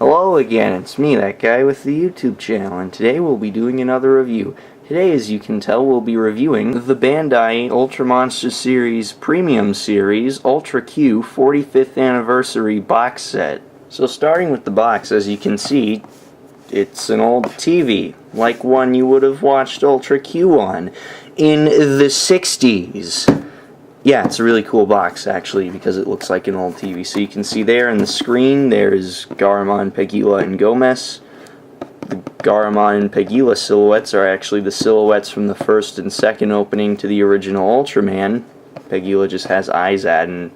Hello again, it's me, that guy with the YouTube channel, and today we'll be doing another review. Today, as you can tell, we'll be reviewing the Bandai Ultra Monster Series Premium Series Ultra Q 45th Anniversary box set. So starting with the box, as you can see, it's an old TV, like one you would have watched Ultra Q on in the 60s. Yeah, it's a really cool box, actually, because it looks like an old TV. So you can see there in the screen, there's Garamon, Peguila, and Gomess. The Garamon and Peguila silhouettes are actually the silhouettes from the first and second opening to the original Ultraman. Peguila just has eyes added, and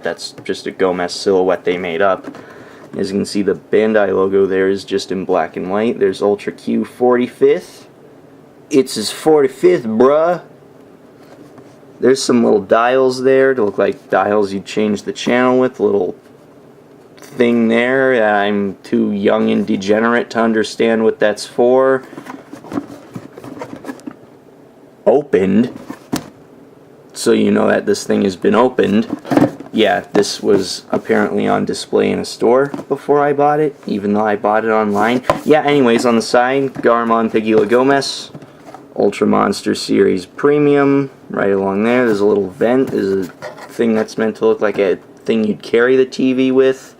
that's just a Gomess silhouette they made up. As you can see, the Bandai logo there is just in black and white. There's Ultra Q 45th. It's his 45th, bruh. There's some little dials there to look like dials you'd change the channel with. A little thing there. I'm too young and degenerate to understand what that's for. Opened. So you know that this thing has been opened. Yeah, this was apparently on display in a store before I bought it, even though I bought it online. Yeah, anyways, on the side, Garamon, Peguila, Gomess. Ultra Monster Series Premium, right along there. There's a little vent. There's a thing that's meant to look like a thing you'd carry the TV with.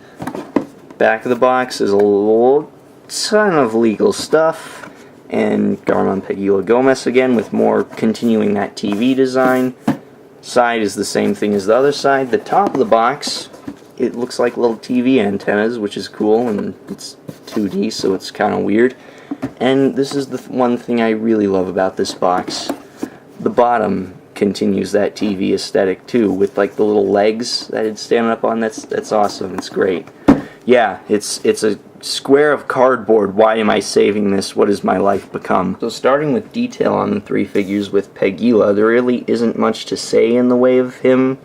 Back of the box is a little ton of legal stuff. And Garamon, Peguila, Gomess again with more continuing that TV design. Side is the same thing as the other side. The top of the box, it looks like little TV antennas, which is cool, and it's 2D, so it's kind of weird. And this is the one thing I really love about this box. The bottom continues that TV aesthetic too, with like the little legs that it's standing up on. That's awesome. It's great. Yeah, it's a square of cardboard. Why am I saving this? What has my life become? So starting with detail on the three figures with Peguila, there really isn't much to say in the way of him.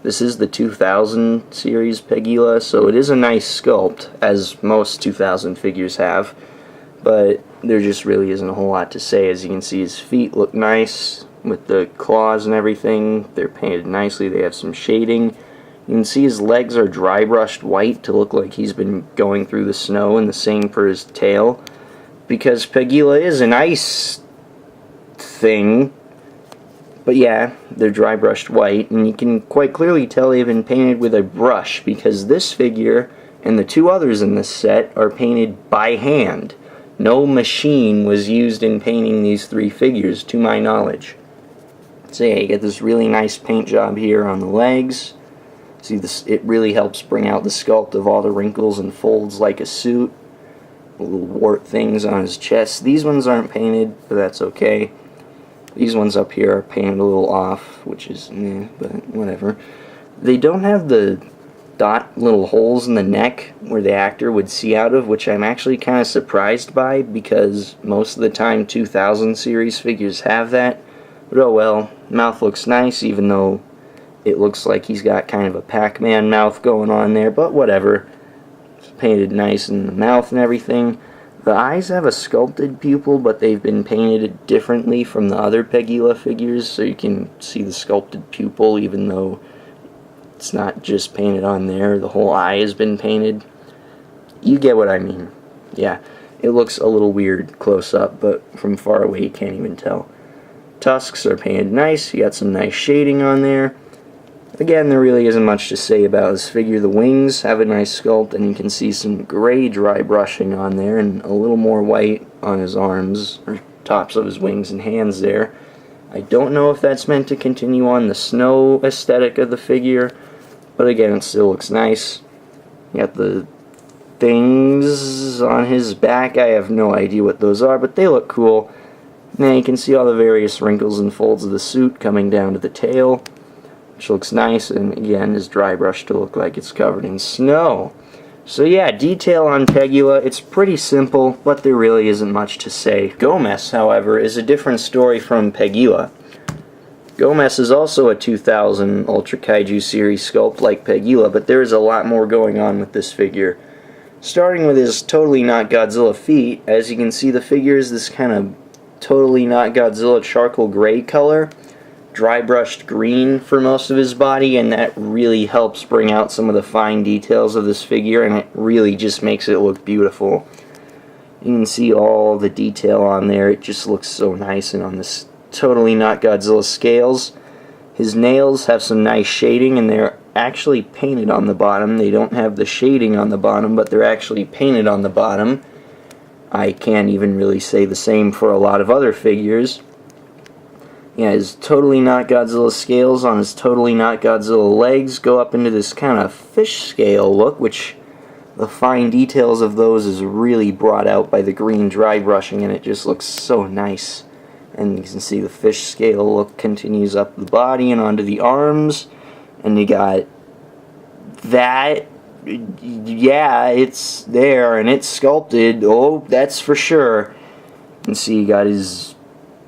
This is the 2000 series Peguila, so it is a nice sculpt, as most 2000 figures have. But there just really isn't a whole lot to say. As you can see, his feet look nice with the claws and everything. They're painted nicely. They have some shading. You can see his legs are dry brushed white to look like he's been going through the snow, and the same for his tail. Because Peguila is an ice thing. But yeah, they're dry brushed white, and you can quite clearly tell they've been painted with a brush, because this figure and the two others in this set are painted by hand. No machine was used in painting these three figures, to my knowledge. So yeah, you get this really nice paint job here on the legs. See, this, it really helps bring out the sculpt of all the wrinkles and folds like a suit. Little wart things on his chest. These ones aren't painted, but that's okay. These ones up here are painted a little off, which is meh, but whatever. They don't have the dot little holes in the neck where the actor would see out of, which I'm actually kind of surprised by, because most of the time 2000 series figures have that. But oh well, mouth looks nice, even though it looks like he's got kind of a Pac-Man mouth going on there, but whatever. It's painted nice in the mouth and everything. The eyes have a sculpted pupil, but they've been painted differently from the other Peguila figures, so you can see the sculpted pupil even though it's not just painted on there. The whole eye has been painted. You get what I mean. Yeah, it looks a little weird close up, but from far away you can't even tell. Tusks are painted nice. You got some nice shading on there. Again, there really isn't much to say about this figure. The wings have a nice sculpt, and you can see some gray dry brushing on there, and a little more white on his arms, or tops of his wings and hands there. I don't know if that's meant to continue on the snow aesthetic of the figure, but again, it still looks nice. You got the things on his back. I have no idea what those are, but they look cool. Now you can see all the various wrinkles and folds of the suit coming down to the tail, which looks nice, and again is dry brushed to look like it's covered in snow. So yeah, detail on Peguila, it's pretty simple, but there really isn't much to say. Gomess, however, is a different story from Peguila. Gomess is also a 2000 Ultra Kaiju series sculpt like Peguila, but there is a lot more going on with this figure. Starting with his totally not Godzilla feet, as you can see, the figure is this kind of totally not Godzilla charcoal gray color. dry brushed green for most of his body, and that really helps bring out some of the fine details of this figure, and it really just makes it look beautiful. You can see all the detail on there. It just looks so nice. And on this Totally Not Godzilla scales, his nails have some nice shading, and they're actually painted on the bottom. They don't have the shading on the bottom, but they're actually painted on the bottom. I can't even really say the same for a lot of other figures. Yeah, his Totally Not Godzilla scales on his Totally Not Godzilla legs go up into this kind of fish scale look, which the fine details of those is really brought out by the green dry brushing, and it just looks so nice. And you can see the fish scale look continues up the body and onto the arms, and you got that. Yeah, it's there and it's sculpted. Oh, that's for sure. You can see you got his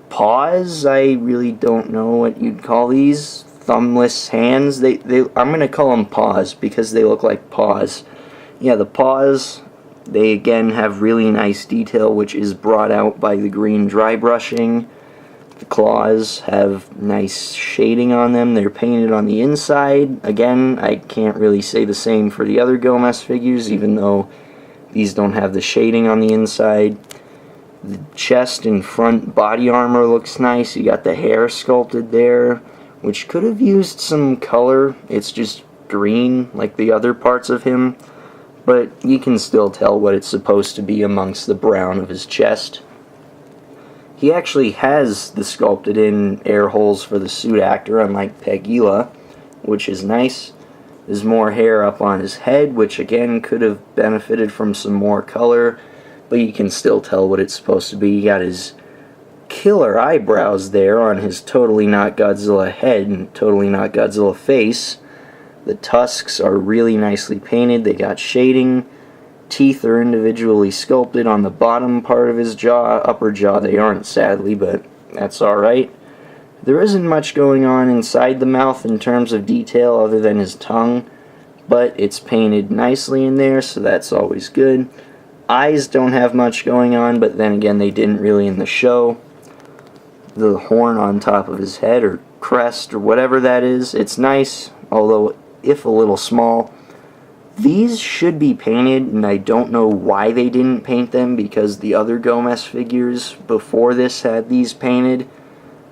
paws. I really don't know what you'd call these. Thumbless hands. I'm gonna call them paws because they look like paws. Yeah, the paws, they again have really nice detail, which is brought out by the green dry brushing. The claws have nice shading on them. They're painted on the inside. Again, I can't really say the same for the other Gomess figures, even though these don't have the shading on the inside. The chest and front body armor looks nice. You got the hair sculpted there, which could have used some color. It's just green like the other parts of him, but you can still tell what it's supposed to be amongst the brown of his chest. He actually has the sculpted in air holes for the suit actor, unlike Peguila, which is nice. There's more hair up on his head, which again could have benefited from some more color, but you can still tell what it's supposed to be. You got his killer eyebrows there on his Totally Not Godzilla head and Totally Not Godzilla face. The tusks are really nicely painted. They got shading. Teeth are individually sculpted on the bottom part of his jaw. Upper jaw they aren't, sadly, but that's alright. There isn't much going on inside the mouth in terms of detail other than his tongue, but it's painted nicely in there, so that's always good. Eyes don't have much going on, but then again they didn't really in the show. The horn on top of his head, or crest, or whatever that is, it's nice, although if a little small. These should be painted, and I don't know why they didn't paint them, because the other Gomess figures before this had these painted,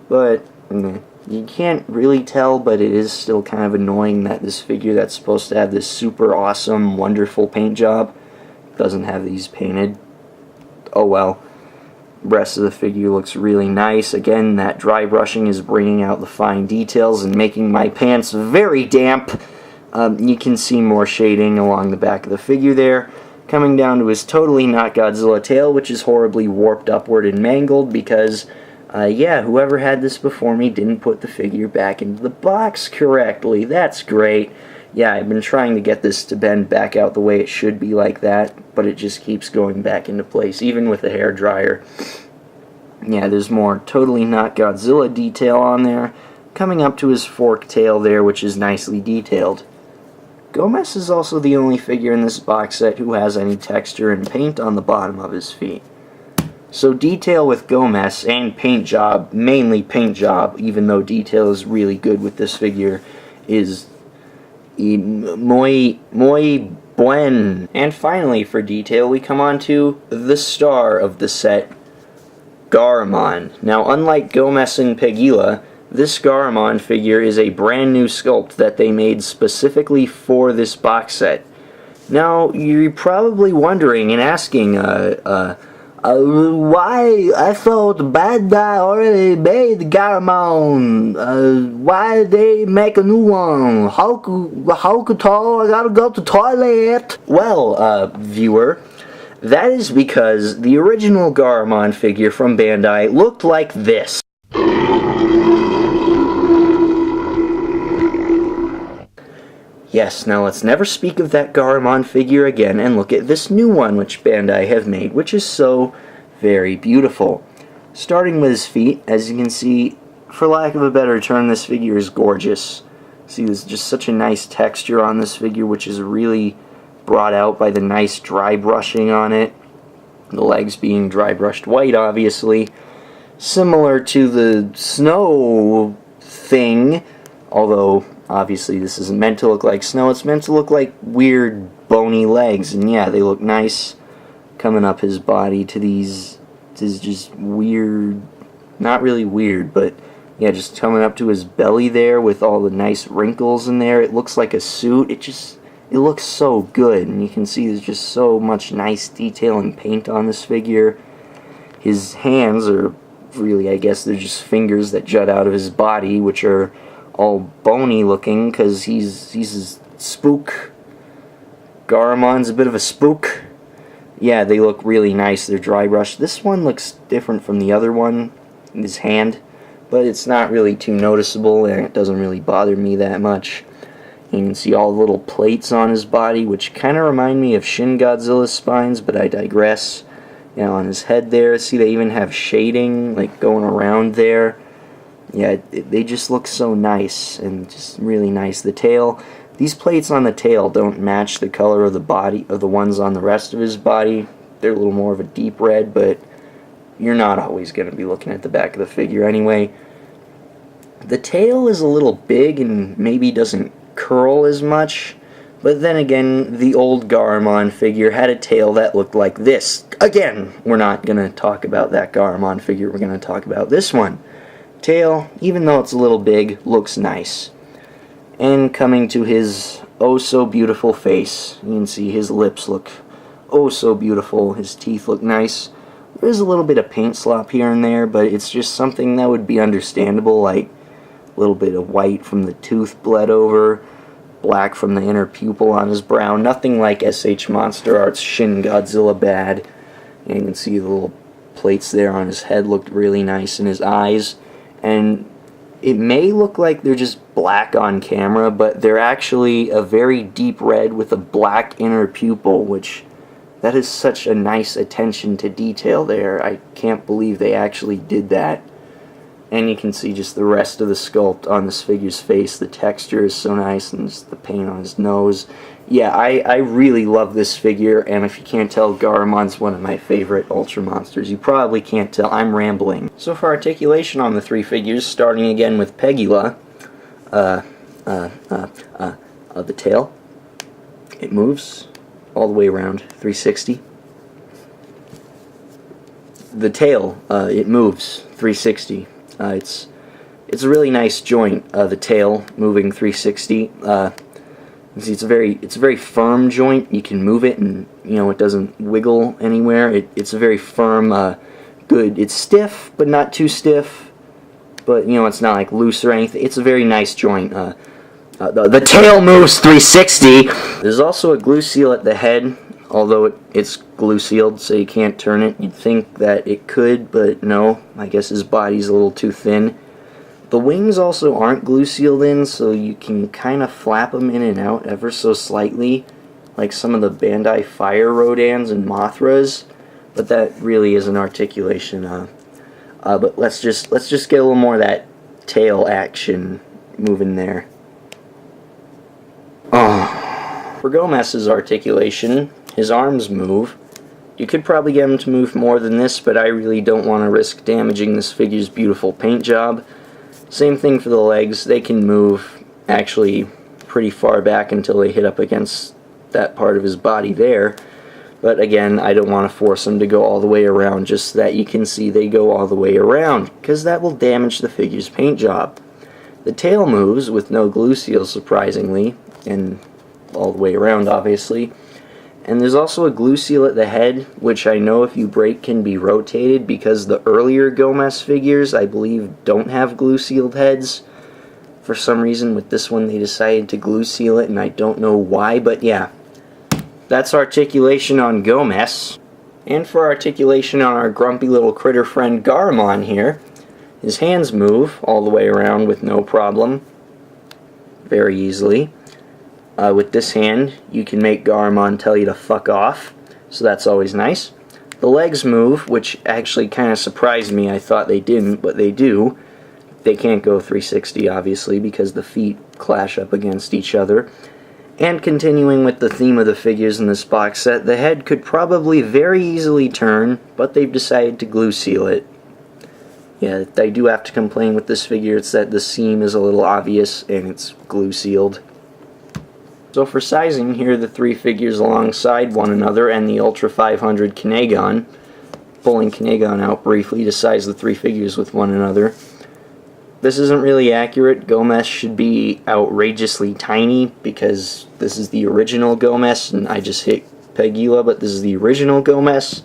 but you can't really tell, but it is still kind of annoying that this figure that's supposed to have this super awesome, wonderful paint job doesn't have these painted. Oh well. The rest of the figure looks really nice. Again, that dry brushing is bringing out the fine details and making my pants very damp. You can see more shading along the back of the figure there, coming down to his Totally Not Godzilla tail, which is horribly warped upward and mangled because, yeah, whoever had this before me didn't put the figure back into the box correctly. That's great. Yeah, I've been trying to get this to bend back out the way it should be like that, but it just keeps going back into place, even with the hair dryer. Yeah, there's more Totally Not Godzilla detail on there, coming up to his fork tail there, which is nicely detailed. Gomess is also the only figure in this box set who has any texture and paint on the bottom of his feet. So detail with Gomess and paint job, mainly paint job, even though detail is really good with this figure, is muy buen. And finally for detail we come on to the star of the set, Garamon. Now unlike Gomess and Peguila, this Garamon figure is a brand new sculpt that they made specifically for this box set. Now, you're probably wondering and asking, why? I thought Bandai already made Garamon. Why did they make a new one? How tall? I gotta go to the toilet. Well, viewer, that is because the original Garamon figure from Bandai looked like this. Yes, now let's never speak of that Garamon figure again and look at this new one which Bandai have made, which is so very beautiful. Starting with his feet, as you can see, for lack of a better term, this figure is gorgeous. See, there's just such a nice texture on this figure, which is really brought out by the nice dry brushing on it. The legs being dry brushed white, obviously. Similar to the snow thing. Although, obviously, this isn't meant to look like snow. It's meant to look like weird, bony legs. And yeah, they look nice coming up his body to these just weird, not really weird, but yeah, just coming up to his belly there with all the nice wrinkles in there. It looks like a suit. It looks so good. And you can see there's just so much nice detail and paint on this figure. His hands are really, I guess, they're just fingers that jut out of his body, which are all bony looking because he's a spook. Garamon's a bit of a spook. Yeah, they look really nice. They're dry brushed. This one looks different from the other one, his hand, but it's not really too noticeable and it doesn't really bother me that much. You can see all the little plates on his body, which kind of remind me of Shin Godzilla's spines, but I digress. You know, on his head there, see they even have shading like going around there. Yeah, they just look so nice and just really nice. The tail, these plates on the tail don't match the color of the body of the ones on the rest of his body. They're a little more of a deep red, but you're not always going to be looking at the back of the figure anyway. The tail is a little big and maybe doesn't curl as much, but then again, the old Garamon figure had a tail that looked like this. Again, we're not going to talk about that Garamon figure, we're going to talk about this one. Tail, even though it's a little big, looks nice. And coming to his oh so beautiful face, you can see his lips look oh so beautiful, his teeth look nice. There is a little bit of paint slop here and there, but it's just something that would be understandable, like a little bit of white from the tooth bled over, black from the inner pupil on his brow, nothing like SH Monster Art's Shin Godzilla bad. And you can see the little plates there on his head looked really nice, in his eyes. And it may look like they're just black on camera, but they're actually a very deep red with a black inner pupil, which that is such a nice attention to detail there. I can't believe they actually did that. And you can see just the rest of the sculpt on this figure's face. The texture is so nice, and just the paint on his nose. Yeah, I really love this figure, and if you can't tell, Garamon's one of my favorite Ultra Monsters. You probably can't tell, I'm rambling. So for articulation on the three figures, starting again with Peguila, the tail, it moves all the way around 360. The tail, it moves 360. It's a really nice joint. The tail moving 360. You see, it's a very firm joint. You can move it, and it doesn't wiggle anywhere. It's a very firm, good. It's stiff, but not too stiff. But it's not like loose or anything. It's a very nice joint. The tail moves 360. There's also a glue seal at the head, although it's glue sealed, so you can't turn it. You'd think that it could, but no. I guess his body's a little too thin. The wings also aren't glue sealed in, so you can kind of flap them in and out ever so slightly, like some of the Bandai Fire Rodans and Mothras. But that really is an articulation. But let's just get a little more of that tail action moving there. For Gomess's articulation, his arms move. You could probably get him to move more than this, but I really don't want to risk damaging this figure's beautiful paint job. Same thing for the legs. They can move actually pretty far back until they hit up against that part of his body there. But again, I don't want to force them to go all the way around, just so that you can see they go all the way around, because that will damage the figure's paint job. The tail moves with no glue seal, surprisingly, and all the way around, obviously. And there's also a glue seal at the head, which I know if you break can be rotated, because the earlier Gomess figures, I believe, don't have glue sealed heads. For some reason, with this one, they decided to glue seal it, and I don't know why, but yeah. That's articulation on Gomess. And for articulation on our grumpy little critter friend Garamon here, his hands move all the way around with no problem, very easily. With this hand, you can make Garamon tell you to fuck off, so that's always nice. The legs move, which actually kind of surprised me. I thought they didn't, but they do. They can't go 360, obviously, because the feet clash up against each other. And continuing with the theme of the figures in this box set, the head could probably very easily turn, but they've decided to glue seal it. Yeah, I do have to complain with this figure. It's that the seam is a little obvious and it's glue sealed. So for sizing, here are the three figures alongside one another and the Ultra 500 Kinegon. Pulling Kinegon out briefly to size the three figures with one another. This isn't really accurate. Gomess should be outrageously tiny because this is the original Gomess and I just hit Peguila, but this is the original Gomess.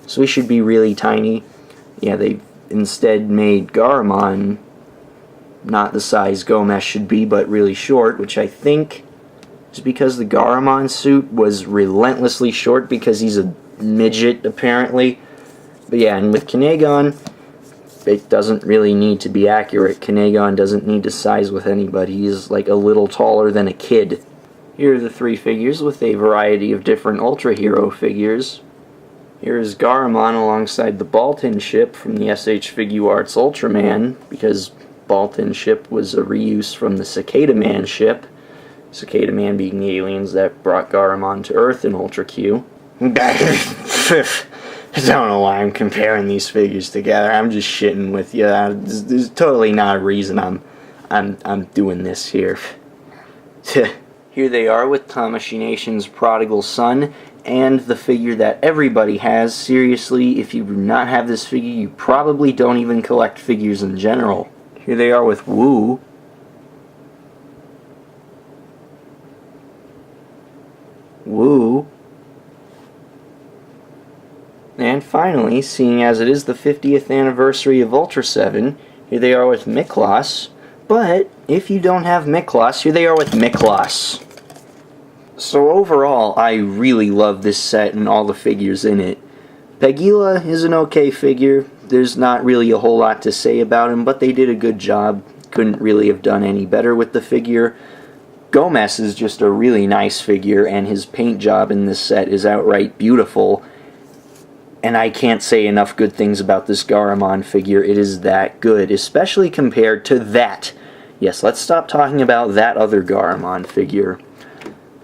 So he should be really tiny. Yeah, they instead made Garamon not the size Gomess should be, but really short, which I think is because the Garamon suit was relentlessly short because he's a midget, apparently. But yeah, and with Kinegon, it doesn't really need to be accurate. Kinegon doesn't need to size with anybody. He's like a little taller than a kid. Here are the three figures with a variety of different Ultra Hero figures. Here is Garamon alongside the Baltan ship from the SH Figuarts Ultraman, because Baltan ship was a reuse from the Cicada Man ship. Cicada Man being the aliens that brought Garamon to Earth in Ultra Q. I don't know why I'm comparing these figures together. I'm just shitting with you. There's totally not a reason I'm doing this here. Here they are with Tamashii Nation's Prodigal Son and the figure that everybody has. Seriously, if you do not have this figure, you probably don't even collect figures in general. Here they are with Wu. And finally, seeing as it is the 50th anniversary of Ultra 7, here they are with Miklos. But if you don't have Miklos, here they are with Miklos. So overall, I really love this set and all the figures in it. Peguila is an okay figure. There's not really a whole lot to say about him, but they did a good job. Couldn't really have done any better with the figure. Gomess is just a really nice figure, and his paint job in this set is outright beautiful. And I can't say enough good things about this Garamon figure. It is that good, especially compared to that. Yes, let's stop talking about that other Garamon figure.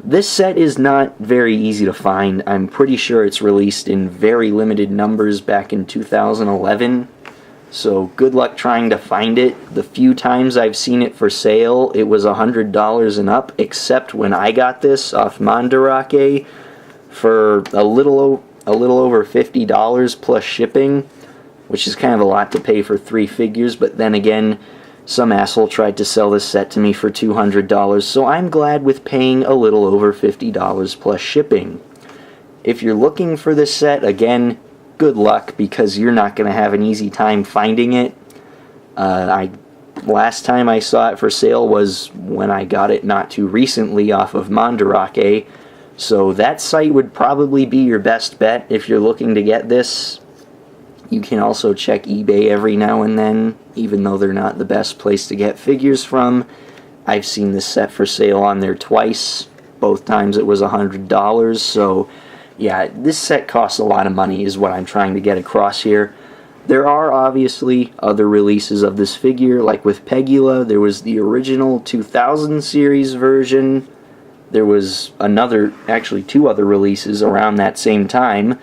This set is not very easy to find. I'm pretty sure it's released in very limited numbers back in 2011. So good luck trying to find it. The few times I've seen it for sale, it was $100 and up, except when I got this off Mandarake for a little over $50 plus shipping, which is kind of a lot to pay for three figures, but then again, some asshole tried to sell this set to me for $200, so I'm glad with paying a little over $50 plus shipping. If you're looking for this set, again, good luck, because you're not going to have an easy time finding it. Last time I saw it for sale was when I got it not too recently off of Mandarake, so that site would probably be your best bet if you're looking to get this. You can also check eBay every now and then, even though they're not the best place to get figures from. I've seen this set for sale on there twice. Both times it was $100, so yeah, this set costs a lot of money is what I'm trying to get across here. There are obviously other releases of this figure, like with Peguila. There was the original 2000 series version. There was actually two other releases around that same time.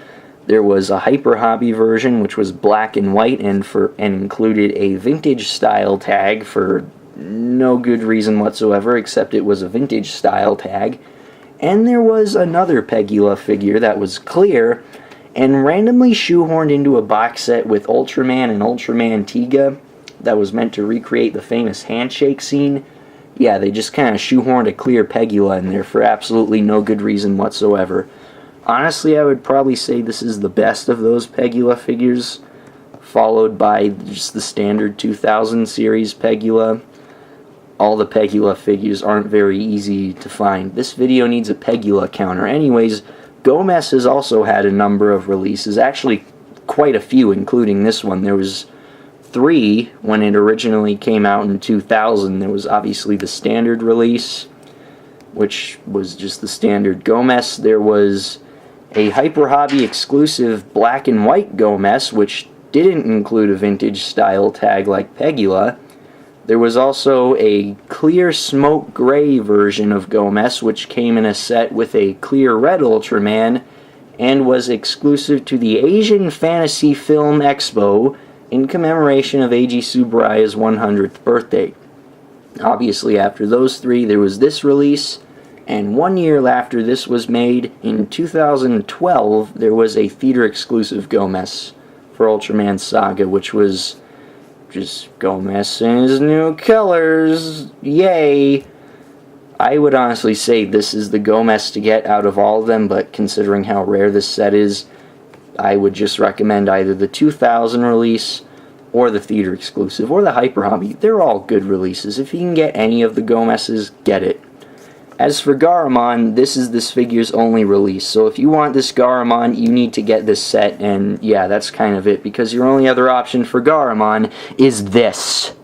There was a Hyper Hobby version, which was black and white and included a vintage style tag for no good reason whatsoever, except it was a vintage style tag. And there was another Peguila figure that was clear and randomly shoehorned into a box set with Ultraman and Ultraman Tiga that was meant to recreate the famous handshake scene. Yeah, they just kind of shoehorned a clear Peguila in there for absolutely no good reason whatsoever. Honestly, I would probably say this is the best of those Peguila figures, followed by just the standard 2000 series Peguila. All the Peguila figures aren't very easy to find. This video needs a Peguila counter. Anyways, Gomess has also had a number of releases, actually quite a few, including this one. There was 3 when it originally came out in 2000. There was obviously the standard release, which was just the standard Gomess. There was a Hyper Hobby exclusive black and white Gomess, which didn't include a vintage style tag like Peguila. There was also a clear smoke gray version of Gomess, which came in a set with a clear red Ultraman and was exclusive to the Asian Fantasy Film Expo in commemoration of Eiji Tsuburaya's 100th birthday. Obviously, after those three, there was this release, and 1 year after this was made, in 2012, there was a theater-exclusive Gomess for Ultraman Saga, which was just Gomess in his new colors. Yay! I would honestly say this is the Gomess to get out of all of them, but considering how rare this set is, I would just recommend either the 2000 release or the theater exclusive or the Hyper Hobby. They're all good releases. If you can get any of the Gomesses, get it. As for Garamon, this is this figure's only release, so if you want this Garamon, you need to get this set, and yeah, that's kind of it, because your only other option for Garamon is this.